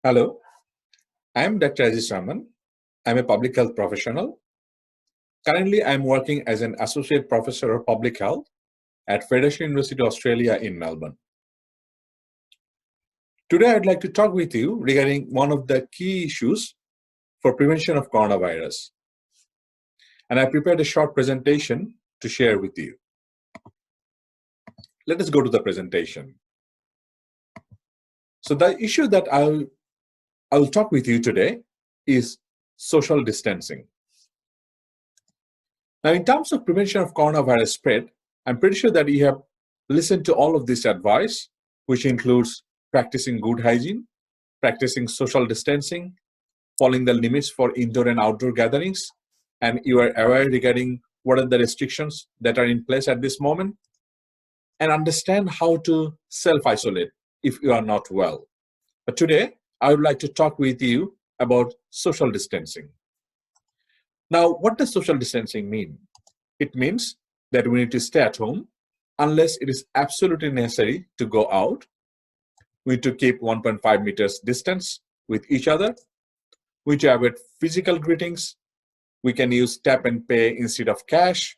Hello, I am Dr. Aziz Rahman. I am a public health professional. Currently, I am working as an associate professor of public health at Federation University Australia in Melbourne. Today, I'd like to talk with you regarding one of the key issues for prevention of coronavirus. And I prepared a short presentation to share with you. Let us go to the presentation. So the issue that I'll talk with you today is social distancing. Now, in terms of prevention of coronavirus spread, I'm pretty sure that you have listened to all of this advice, which includes practicing good hygiene, practicing social distancing, following the limits for indoor and outdoor gatherings, and you are aware regarding what are the restrictions that are in place at this moment, and understand how to self-isolate if you are not well. But today, I would like to talk with you about social distancing. Now, what does social distancing mean? It means that we need to stay at home unless it is absolutely necessary to go out. We need to keep 1.5 meters distance with each other. We need to avoid physical greetings. We can use tap and pay instead of cash.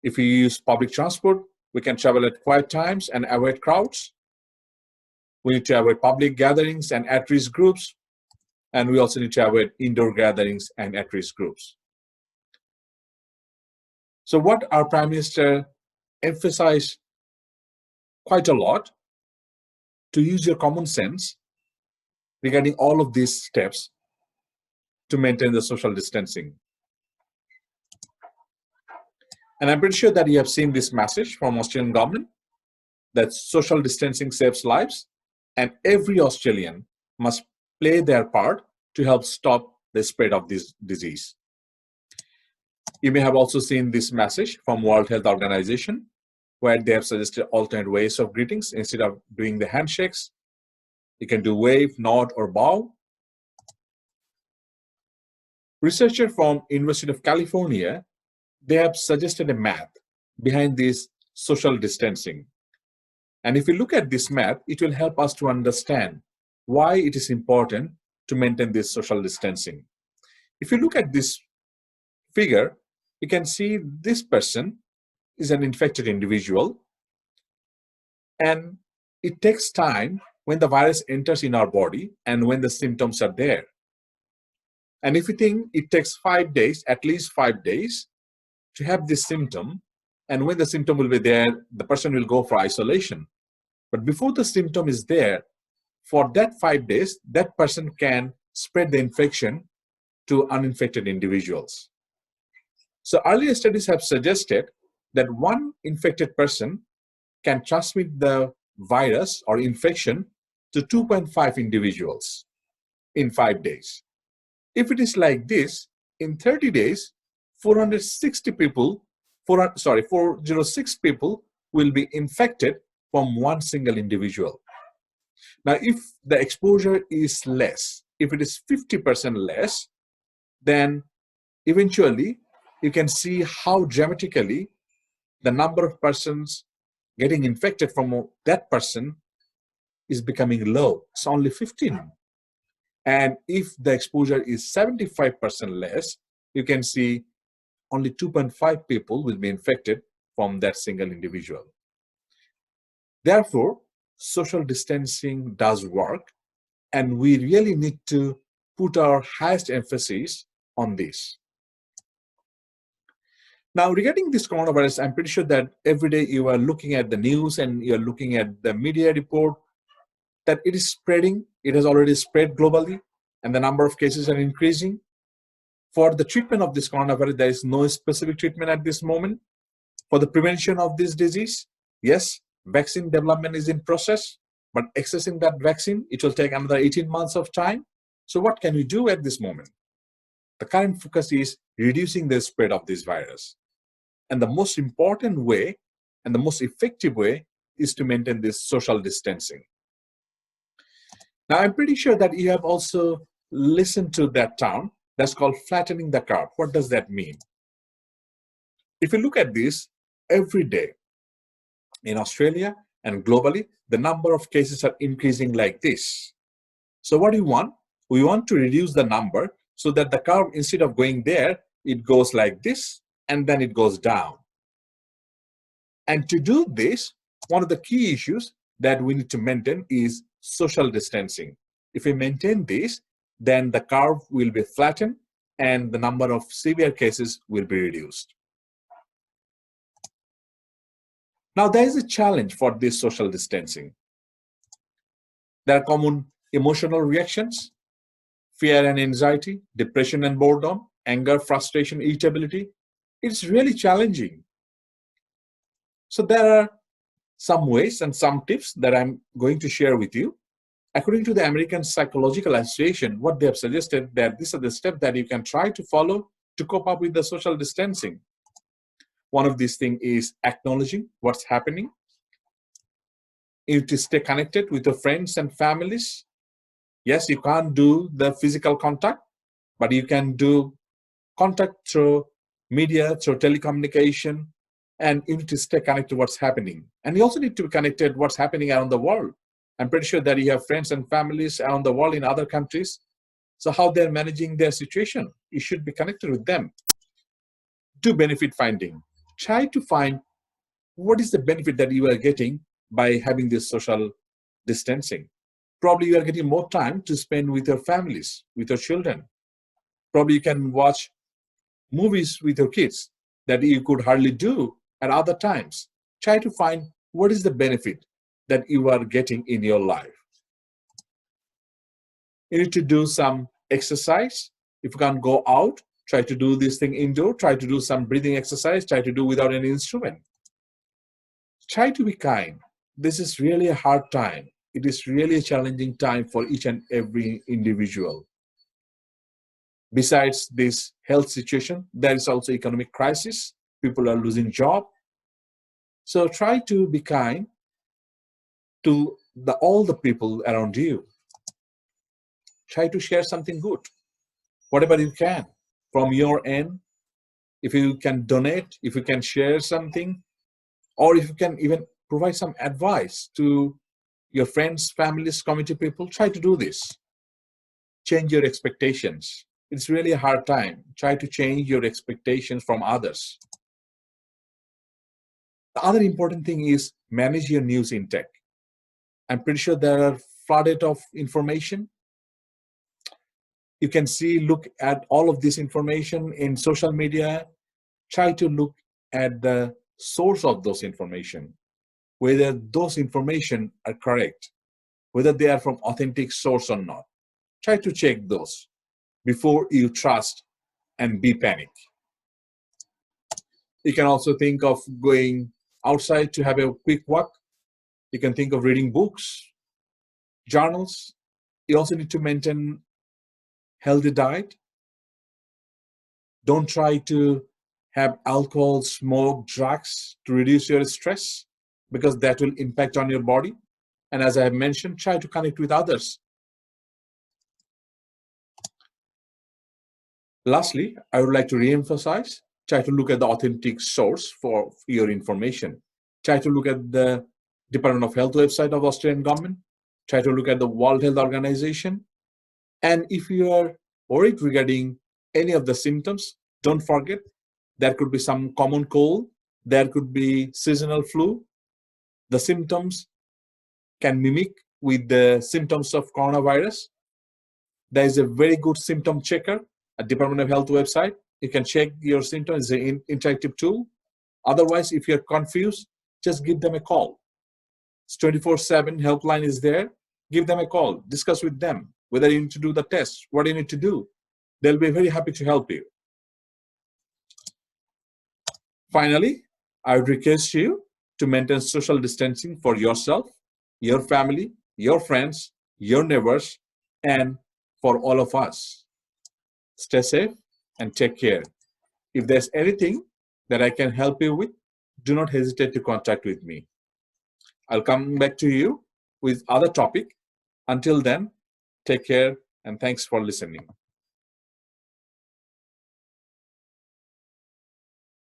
If we use public transport, we can travel at quiet times and avoid crowds. We need to avoid public gatherings and at-risk groups. And we also need to avoid indoor gatherings and at-risk groups. So what our Prime Minister emphasized quite a lot, to use your common sense regarding all of these steps to maintain the social distancing. And I'm pretty sure that you have seen this message from Australian government that social distancing saves lives and every Australian must play their part to help stop the spread of this disease. You may have also seen this message from World Health Organization, where they have suggested alternate ways of greetings. Instead of doing the handshakes, you can do wave, nod, or bow. Researchers from University of California, they have suggested a math behind this social distancing. And if you look at this math, it will help us to understand why it is important to maintain this social distancing. If you look at this figure, you can see this person is an infected individual, and it takes time when the virus enters in our body and when the symptoms are there. And if you think it takes 5 days, at least 5 days, to have this symptom, and when the symptom will be there, the person will go for isolation. But before the symptom is there, for that 5 days, that person can spread the infection to uninfected individuals. So earlier studies have suggested that one infected person can transmit the virus or infection to 2.5 individuals in 5 days. If it is like this, in 30 days, 406 people will be infected from one single individual. Now, if the exposure is less, if it is 50% less, then eventually you can see how dramatically the number of persons getting infected from that person is becoming low. It's only 15. And if the exposure is 75% less, you can see only 2.5 people will be infected from that single individual. Therefore, social distancing does work, and we really need to put our highest emphasis on this. Now, regarding this coronavirus, I'm pretty sure that every day you are looking at the news and you're looking at the media report that it is spreading. It has already spread globally, and the number of cases are increasing. For the treatment of this coronavirus, there is no specific treatment at this moment. For the prevention of this disease, yes, vaccine development is in process, but accessing that vaccine, it will take another 18 months of time. So what can we do at this moment? The current focus is reducing the spread of this virus. And the most important way and the most effective way is to maintain this social distancing. Now, I'm pretty sure that you have also listened to that term that's called flattening the curve. What does that mean? If you look at this, every day in Australia and globally, the number of cases are increasing like this. So what do you want? We want to reduce the number so that the curve, instead of going there, it goes like this and then it goes down. And to do this, one of the key issues that we need to maintain is social distancing. If we maintain this, then the curve will be flattened and the number of severe cases will be reduced. Now, there is a challenge for this social distancing. There are common emotional reactions: fear and anxiety, depression and boredom, anger, frustration, irritability. It's really challenging. So there are some ways and some tips that I'm going to share with you. According to the American Psychological Association, what they have suggested, that these are the steps that you can try to follow to cope up with the social distancing. One of these things is acknowledging what's happening. You need to stay connected with your friends and families. Yes, you can't do the physical contact, but you can do contact through media, through telecommunication, and you need to stay connected to what's happening. And you also need to be connected to what's happening around the world. I'm pretty sure that you have friends and families around the world in other countries. So how they're managing their situation, you should be connected with them. Do benefit finding. Try to find what is the benefit that you are getting by having this social distancing. Probably you are getting more time to spend with your families, with your children. Probably you can watch movies with your kids that you could hardly do at other times. Try to find what is the benefit that you are getting in your life. You need to do some exercise. If you can't go out, try to do this thing indoor. Try to do some breathing exercise. Try to do without any instrument. Try to be kind. This is really a hard time. It is really a challenging time for each and every individual. Besides this health situation, there is also economic crisis. People are losing job. So try to be kind to all the people around you. Try to share something good, whatever you can from your end. If you can donate, if you can share something, or if you can even provide some advice to your friends, families, community people, try to do this. Change your expectations. It's really a hard time. Try to change your expectations from others. The other important thing is manage your news intake. I'm pretty sure there are flooded of information. You can see, look at all of this information in social media. Try to look at the source of those information, whether those information are correct, whether they are from authentic source or not. Try to check those before you trust and be panic. You can also think of going outside to have a quick walk. You can think of reading books, journals. You also need to maintain healthy diet. Don't try to have alcohol, smoke, drugs to reduce your stress, because that will impact on your body. And as I have mentioned, try to connect with others. Lastly, I would like to re-emphasize, try to look at the authentic source for your information. Try to look at the Department of Health website of Australian government. Try to look at the World Health Organization. And if you are worried regarding any of the symptoms, don't forget there could be some common cold, there could be seasonal flu. The symptoms can mimic with the symptoms of coronavirus. There is a very good symptom checker at Department of Health website. You can check your symptoms. It's an interactive tool. Otherwise, if you're confused, just give them a call. It's 24/7 helpline is there. Give them a call. Discuss with them whether you need to do the test, what you need to do. They'll be very happy to help you. Finally, I would request you to maintain social distancing for yourself, your family, your friends, your neighbors, and for all of us. Stay safe and take care. If there's anything that I can help you with, do not hesitate to contact with me. I'll come back to you with other topic. Until then, take care and thanks for listening.